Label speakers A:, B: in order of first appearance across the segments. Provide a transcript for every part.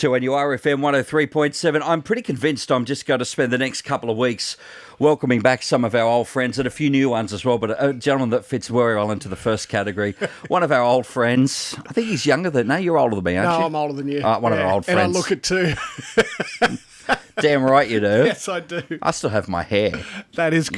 A: 2NURFM 103.7. I'm pretty convinced I'm just going to spend the next couple of weeks welcoming back some of our old friends and a few new ones as well, but a gentleman that fits very well into the first category. One of our old friends. I think he's younger than... No, you're older than me, aren't you?
B: No, I'm older than you.
A: One of our old friends.
B: And I look it too.
A: Damn right you do.
B: Yes, I do.
A: I still have my hair.
B: That is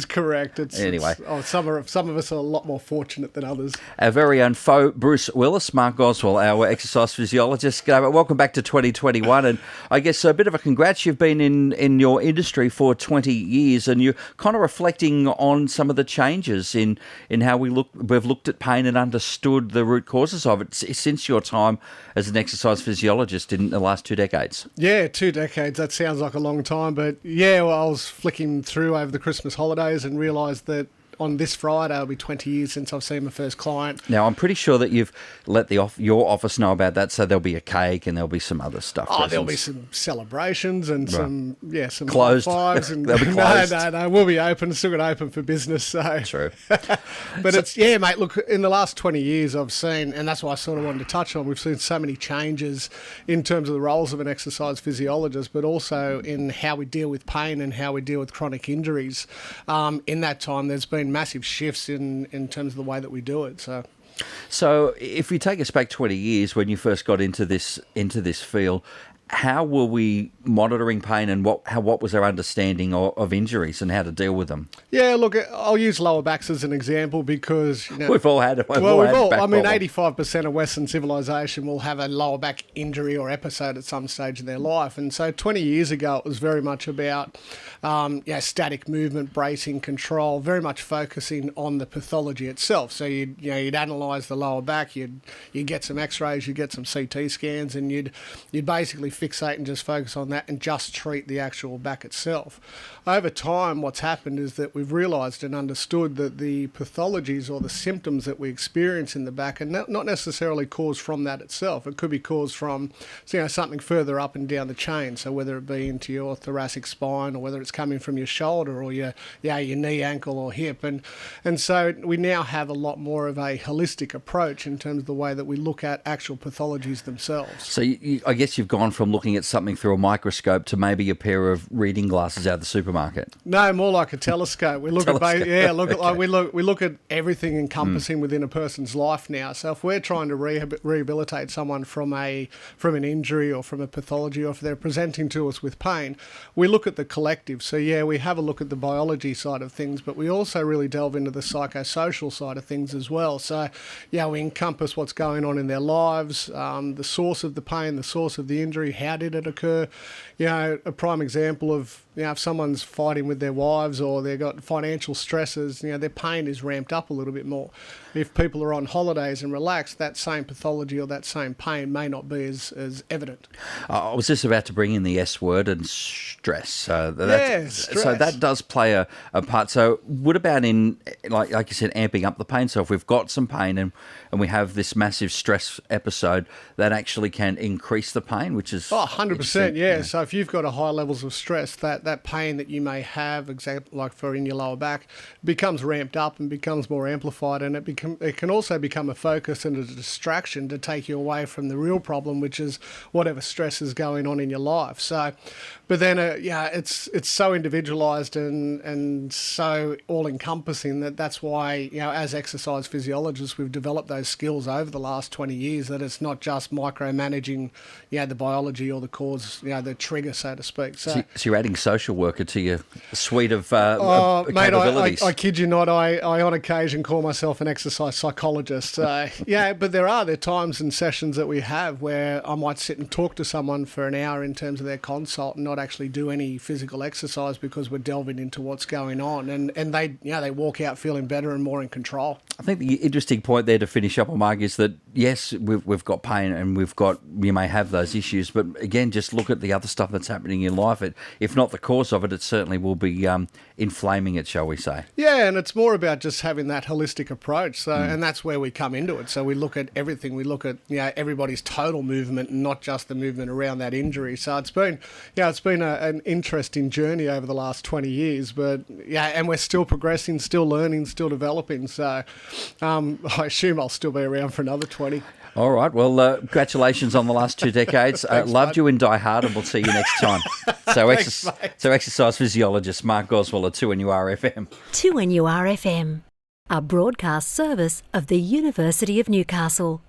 B: correct.
A: Anyway.
B: Some of us are a lot more fortunate than others.
A: Our very own foe, Bruce Willis, Mark Goswell, our exercise physiologist. Welcome back to 2021. And I guess a bit of a congrats. You've been in your industry for 20 years and you're kind of reflecting on some of the changes in how we've looked at pain and understood the root causes of it since your time as an exercise physiologist in the last 2 decades.
B: Yeah, 2 decades. That sounds like a long time, but yeah, well, I was flicking through over the Christmas holidays and realised that on this Friday it'll be 20 years since I've seen my first client.
A: Now, I'm pretty sure that you've let your office know about that, so there'll be a cake and there'll be some other stuff.
B: Oh, there'll be some celebrations and some
A: closed.
B: High fives. And
A: They'll be closed.
B: No, we'll be open. Still going to open for business. So.
A: True.
B: But mate, look, in the last 20 years I've seen, and that's why I sort of wanted to touch on, we've seen so many changes in terms of the roles of an exercise physiologist, but also in how we deal with pain and how we deal with chronic injuries. In that time, there's been massive shifts in terms of the way that we do it. So
A: if you take us back 20 years when you first got into this field, how were we monitoring pain and what was our understanding of injuries and how to deal with them? Yeah,
B: look, I'll use lower backs as an example because...
A: we've all had it.
B: I mean, 85% of Western civilization will have a lower back injury or episode at some stage in their life. And so 20 years ago, it was very much about static movement, bracing, control, very much focusing on the pathology itself. So you'd analyse the lower back, you'd get some x-rays, you'd get some CT scans, and you'd basically fixate and just focus on that and just treat the actual back itself. Over time, what's happened is that we've realised and understood that the pathologies or the symptoms that we experience in the back are not necessarily caused from that itself. It could be caused from something further up and down the chain. So whether it be into your thoracic spine or whether it's coming from your shoulder or your knee, ankle or hip. And so we now have a lot more of a holistic approach in terms of the way that we look at actual pathologies themselves.
A: So I guess you've gone from looking at something through a microscope to maybe a pair of reading glasses out of the supermarket.
B: No, more like a telescope. We look we look at everything encompassing within a person's life now. So if we're trying to rehabilitate someone from an injury or from a pathology, or if they're presenting to us with pain, we look at the collective. So we have a look at the biology side of things, but we also really delve into the psychosocial side of things as well. So we encompass what's going on in their lives, the source of the pain, the source of the injury. How did it occur? A prime example of, if someone's fighting with their wives or they've got financial stresses, their pain is ramped up a little bit more. If people are on holidays and relaxed, that same pathology or that same pain may not be as evident.
A: I was just about to bring in the S word and stress.
B: Stress.
A: So that does play a part. So what about in, like you said, amping up the pain? So if we've got some pain and we have this massive stress episode, that actually can increase the pain, which is...
B: 100%, yeah. So if you've got a high levels of stress, that pain that you may have, like for in your lower back, becomes ramped up and becomes more amplified, and it can also become a focus and a distraction to take you away from the real problem, which is whatever stress is going on in your life. So, but then it's so individualised and so all-encompassing that's why, as exercise physiologists, we've developed those skills over the last 20 years, that it's not just micromanaging, the biology or the cause, the trigger, so to speak.
A: So you're adding social worker to your suite of
B: Mate,
A: capabilities.
B: I kid you not, I on occasion call myself an exercise psychologist. But there are times and sessions that we have where I might sit and talk to someone for an hour in terms of their consult and not actually do any physical exercise because we're delving into what's going on, and they walk out feeling better and more in control.
A: I think the interesting point there to finish up on, Mark, is that yes, we've got pain and you may have those issues, but again, just look at the other stuff that's happening in life. If not the cause of it, it certainly will be inflaming it, shall we say.
B: Yeah, and it's more about just having that holistic approach. So, and that's where we come into it. So we look at everything. We look at everybody's total movement and not just the movement around that injury. So it's been an interesting journey over the last 20 years. But and we're still progressing, still learning, still developing. So I assume I'll still be around for another 20.
A: All right. Well, congratulations on the last 2 decades. Loved you in Die Hard, and we'll see you next time. So, exercise physiologist Mark Goswell at 2NURFM.
C: 2NURFM, a broadcast service of the University of Newcastle.